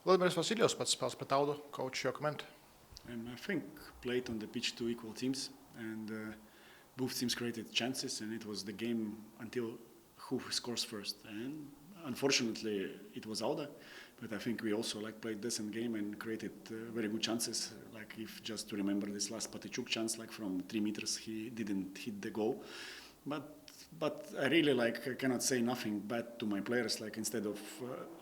Vladimirs Vasiļjevs pats spēles pret Auda. Coach, your comment? I think played on the pitch two equal teams, and both teams created chances, and it was the game until who scores first. And unfortunately, it was Auda, but I think we also played decent game and created very good chances. Like if just to remember this last Patichuk chance, from 3 meters, he didn't hit the goal. But I really cannot say nothing bad to my players. Instead of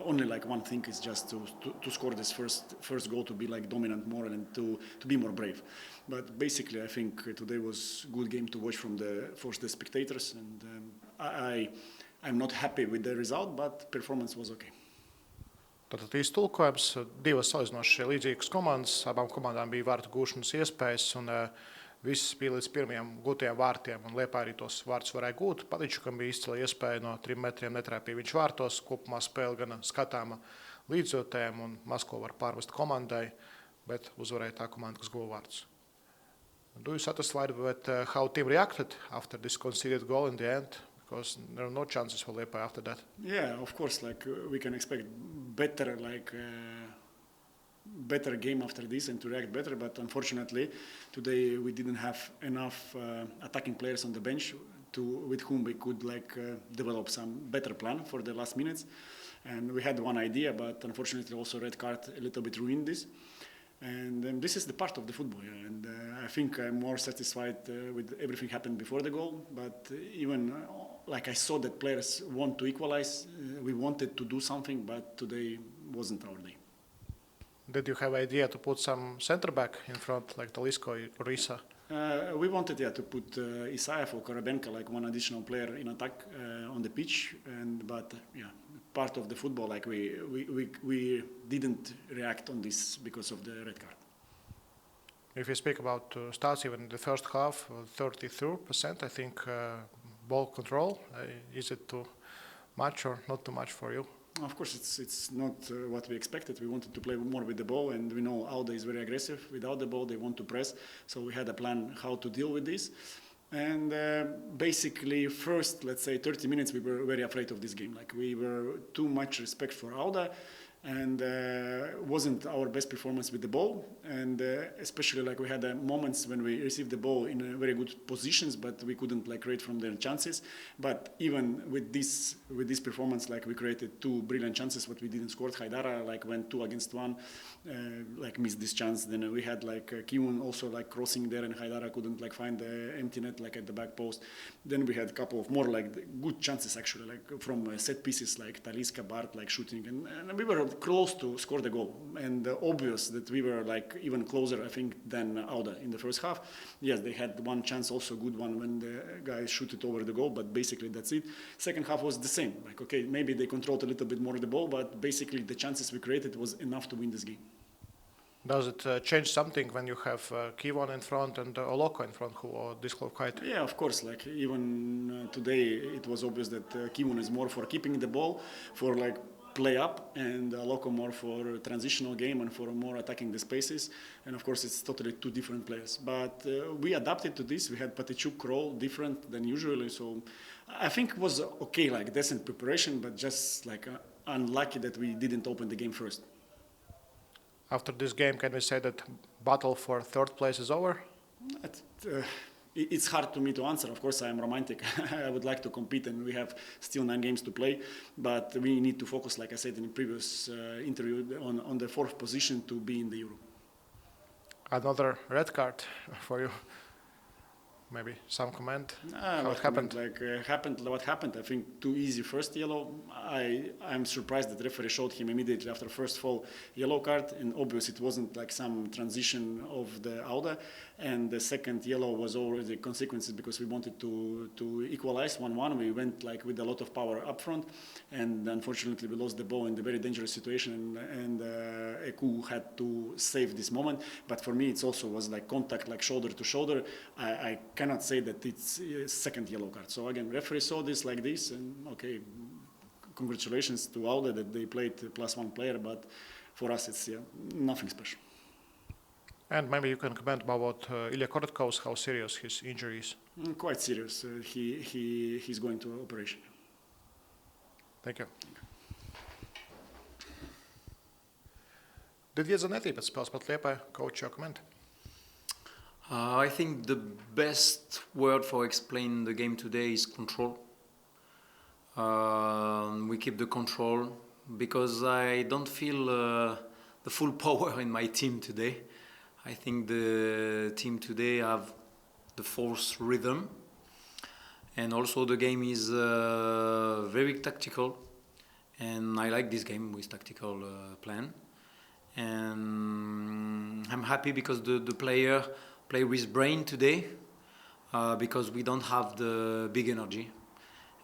only one thing is just to score this first goal, to be dominant more and to be more brave. But basically, I think today was good game to watch for the spectators, and I'm not happy with the result, but performance was okay. Tātad īsti tulkojums, divas salīdzinoši līdzīgas komandas, abām komandām bija vārtu gūšanas iespējas, un viss bija līdz pirmajiem gūtajiem vārtiem, un Liepāja arī tos vārtus varēja gūt. Patičukam bija izcila iespēja no 3 metriem netrāpīja viņš vārtos, kopumā spēle gan skatāma līdzjūtējiem, un maz ko var pārvest komandai, bet uzvarēja tā komanda, kas guva vārtus. Do you satisfied with how team reacted after this conceded goal in the end? Because there are no chances for Liepāja after that. Yeah, of course, we can expect better, better game after this and to react better, but unfortunately today we didn't have enough attacking players on the bench with whom we could develop some better plan for the last minutes. And we had one idea, but unfortunately also red card a little bit ruined this. And this is the part of the football, yeah. And I think I'm more satisfied with everything happened before the goal, but even I saw that players want to equalize, we wanted to do something, but today wasn't our day. Did you have idea to put some center back in front, like Talisko or Isa? We wanted to put Isaev or Karabenka, one additional player in attack on the pitch, but part of the football, we didn't react on this because of the red card. If you speak about stats, even in the first half, 33%, I think, ball control. Is it too much or not too much for you? Of course, it's not what we expected. We wanted to play more with the ball, and we know Auda is very aggressive. Without the ball, they want to press. So we had a plan how to deal with this. And basically, first, let's say 30 minutes, we were very afraid of this game. We were too much respect for Auda, and wasn't our best performance with the ball. And especially we had moments when we received the ball in very good positions, but we couldn't create from their chances. But even with this performance, we created 2 brilliant chances, but we didn't score. Haidara went 2 against 1, missed this chance. Then we had Kiun also crossing there, and Haidara couldn't find the empty net at the back post. Then we had a couple of more good chances actually, from set pieces Taliska, Bart shooting, and we were close to score the goal, and obvious that we were even closer, I think, than Auda in the first half. Yes, they had one chance, also good one, when the guys shoot it over the goal, but basically that's it. Second half was the same. Okay, maybe they controlled a little bit more the ball, but basically the chances we created was enough to win this game. Does it change something when you have Kivon in front and Oloko in front, who are disqualified? Yeah, of course. Even today, it was obvious that Kivon is more for keeping the ball, for play up, and Oloko more for transitional game and for more attacking the spaces. And of course, it's totally 2 different players. But we adapted to this. We had Patichuk role different than usually. So I think it was okay, decent preparation, but just unlucky that we didn't open the game first. After this game, can we say that battle for 3rd place is over? It's hard to me to answer. Of course, I am romantic. I would like to compete, and we have still 9 games to play. But we need to focus, like I said in the previous interview, on the 4th position to be in the Euro. Another red card for you. Maybe some comment? What happened? What happened? I think too easy first yellow. I'm surprised that the referee showed him immediately after first foul yellow card, and obviously it wasn't some transition of the Auda. And the second yellow was already consequences because we wanted to equalize 1-1. We went with a lot of power up front, and unfortunately we lost the ball in the very dangerous situation, and Eku had to save this moment. But for me, it also was contact, shoulder to shoulder. I cannot say that it's a second yellow card. So again, referee saw this like this, and okay, congratulations to Auda that they played +1 player, but for us it's nothing special. And maybe you can comment about Ilya Korotkov's, how serious his injury is. Quite serious. He's going to operation. Thank you. Didjē Zaneti pēc spēles pret Liepāju, coach, your comment? I think the best word for explaining the game today is control. We keep the control because I don't feel the full power in my team today. I think the team today have the false rhythm, and also the game is very tactical, and I like this game with tactical plan. And I'm happy because the player play with brain today because we don't have the big energy.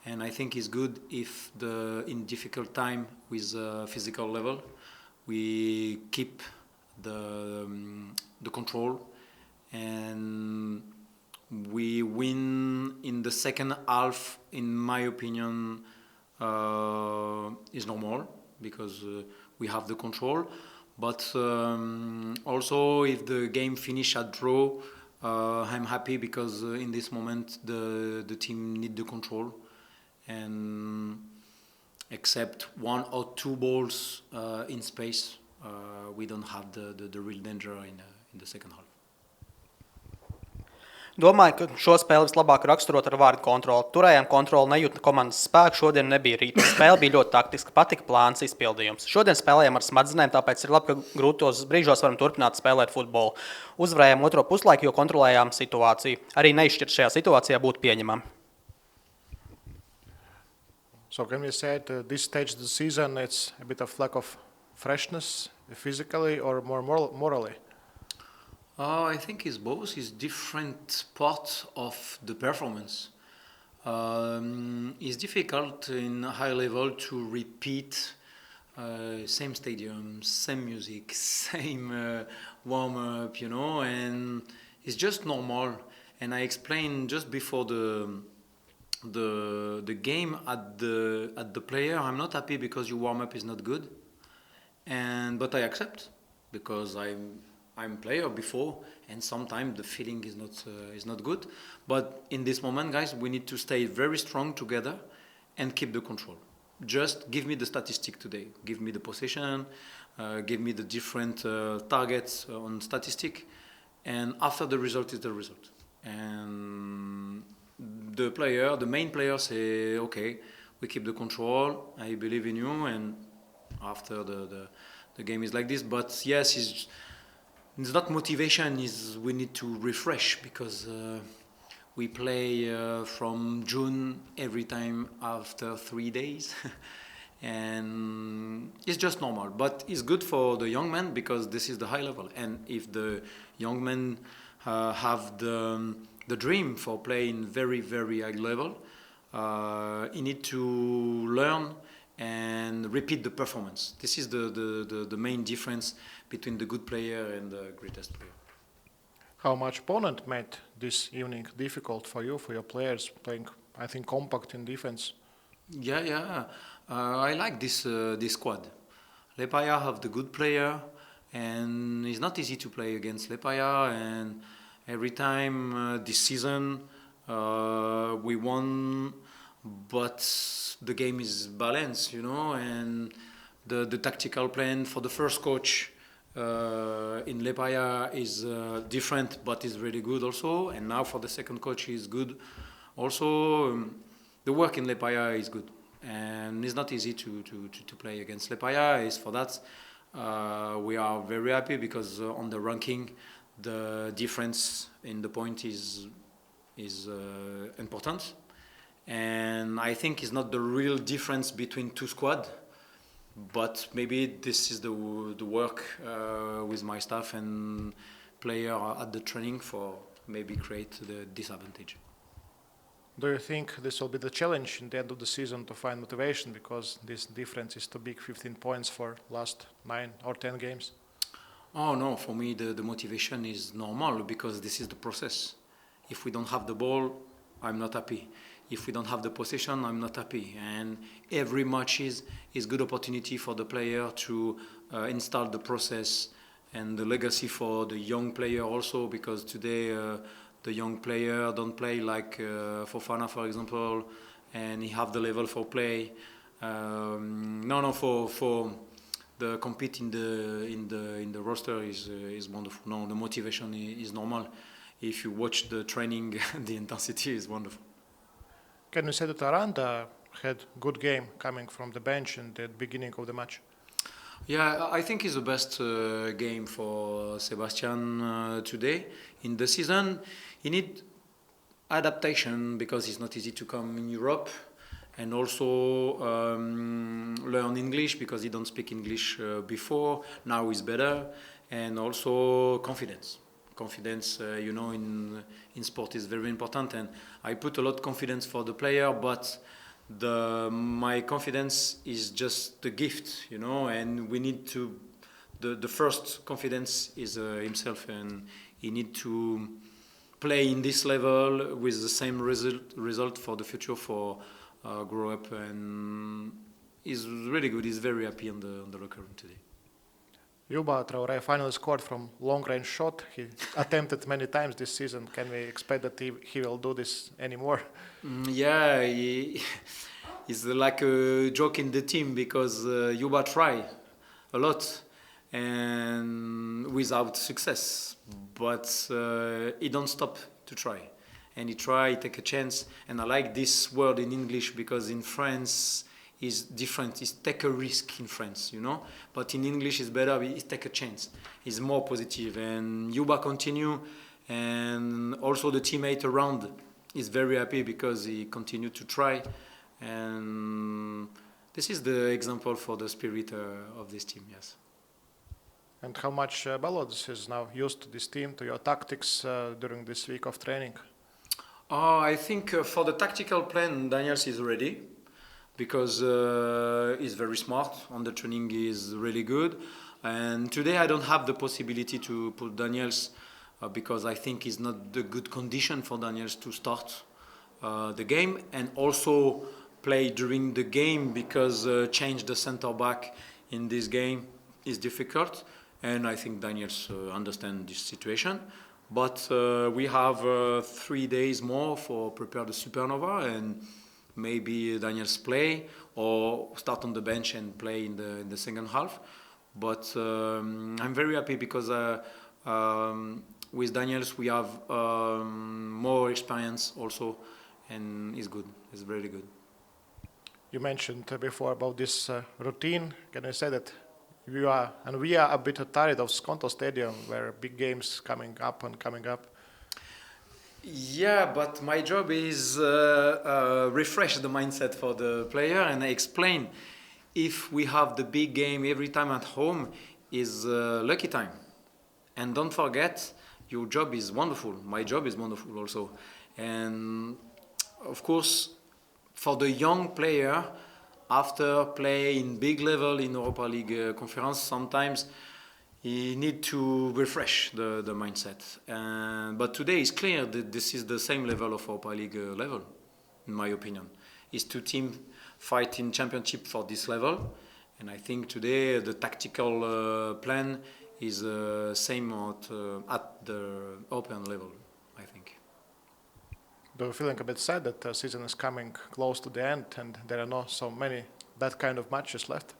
And I think it's good if in difficult time with physical level, we keep the control, and we win in the second half. In my opinion, is normal because we have the control. But also, if the game finish at draw, I'm happy because in this moment the team need the control. And except 1 or 2 balls in space, we don't have the real danger in the second half. Domāju, ka šo spēli vislabāk raksturot ar vārdu kontroli. Turējām kontroli, nejūta komandas spēku, šodien nebija rīta. Spēle bija ļoti taktiska, patika plāns, izpildījums. Šodien spēlējām ar smadzenēm, tāpēc ir labi, ka grūtos brīžos varam turpināt spēlēt futbolu. Uzvarējām otro puslaiku, jo kontrolējām situāciju. Arī neizšķirt šajā situācijā būtu pieņemama. So can we say at this stage of the season it's a bit of lack of freshness physically or more morally? I think it's both. It's different parts of the performance. It's difficult in high level to repeat same stadium, same music, same warm-up, and it's just normal. And I explained just before the game at the player, I'm not happy because your warm-up is not good, but I accept because I'm player before, and sometimes the feeling is not good. But in this moment, guys, we need to stay very strong together and keep the control. Just give me the statistic today. Give me the possession, give me the different targets on statistic, and after the result is the result. And the main player say, okay, we keep the control, I believe in you, and after the game is like this. But yes, it's not motivation, we need to refresh because we play from June every time after 3 days. And it's just normal, but it's good for the young men because this is the high level. And if the young men have the dream for playing very, very high level, you need to learn and repeat the performance. This is the main difference between the good player and the greatest player. How much opponent made this evening difficult for you, for your players, playing, I think, compact in defense? Yeah. I like this squad. Liepāja have the good player, and it's not easy to play against Liepāja. And every time this season we won, but the game is balanced, and the tactical plan for the first coach in Liepāja is different, but is really good also. And now for the second coach is good also. The work in Liepāja is good, and it's not easy to play against Liepāja. Is for that we are very happy because on the ranking the difference in the point is important. And I think it's not the real difference between two squads, but maybe this is the work with my staff and player at the training for maybe create the disadvantage. Do you think this will be the challenge in the end of the season to find motivation because this difference is too big, 15 points for last 9 or 10 games? Oh no, for me the motivation is normal because this is the process. If we don't have the ball, I'm not happy. If we don't have the possession, I'm not happy. And every match is good opportunity for the player to install the process and the legacy for the young player also, because today the young player don't play like Fofana, for example, and he have the level for play. For the compete in the roster is wonderful. No, the motivation is normal. If you watch the training, the intensity is wonderful. Can you say that Aranda had good game coming from the bench in the beginning of the match? Yeah, I think it's the best game for Sebastian today in the season. He need adaptation because it's not easy to come in Europe, and also learn English because he don't speak English before. Now he's better, and also confidence. Confidence, in sport is very important, and I put a lot of confidence for the player, but my confidence is just the gift, and we need to. The first confidence is himself, and he need to play in this level with the same result for the future for grow up, and he's really good. He's very happy on the locker room today. Juba Traoré finally scored from long-range shot. He attempted many times this season. Can we expect that he will do this anymore? Yeah, it's like a joke in the team because Juba try a lot and without success, but he don't stop to try. And he take a chance. And I like this word in English because in France is different. It's take a risk in France, But in English it's better. It's take a chance. It's more positive. And Juba continue, and also the teammate around is very happy because he continue to try. And this is the example for the spirit of this team. Yes. And how much Balodis is now used to this team, to your tactics during this week of training? I think for the tactical plan, Daniels is ready because he's very smart. On the training, he is really good. And today I don't have the possibility to put Daniels because I think it's not the good condition for Daniels to start the game and also play during the game because change the center back in this game is difficult. And I think Daniels understand this situation. But we have 3 days more for prepare the Supernova, and maybe Daniels play or start on the bench and play in the second half. But I'm very happy because with Daniels we have more experience also, and it's good. It's really good. You mentioned before about this routine. Can I say that we are a bit tired of Skonto Stadium, where big games coming up? Yeah, but my job is refresh the mindset for the player, and I explain if we have the big game every time at home is lucky time. And don't forget, your job is wonderful. My job is wonderful also. And of course, for the young player, after play in big level in Europa League conference, sometimes you need to refresh the mindset. But today it's clear that this is the same level of Europa League level, in my opinion. It's 2 teams fighting championship for this level. And I think today the tactical plan is same at the European level, I think. Do you feeling a bit sad that the season is coming close to the end and there are not so many that kind of matches left?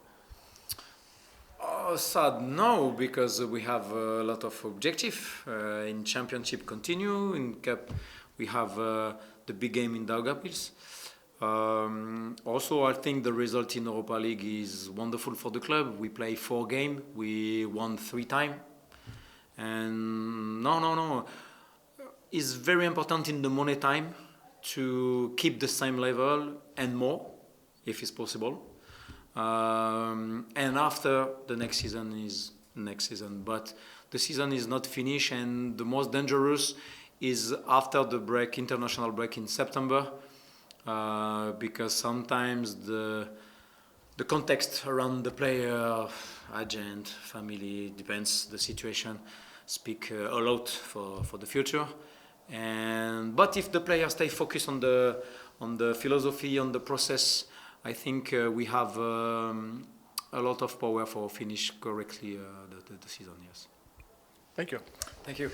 Sad, no, because we have a lot of objective. In championship continue, in cup we have the big game in Daugavpils. Also, I think the result in Europa League is wonderful for the club. We play 4 games, we won 3 times. And no. It's very important in the money time to keep the same level and more, if it's possible. And after the next season is next season. But the season is not finished, and the most dangerous is after the break, international break in September, because sometimes the context around the player, agent, family, depends the situation, speak a lot for the future. But if the players stay focused on the philosophy, on the process, I think we have a lot of power for finish correctly the season. Yes. Thank you. Thank you.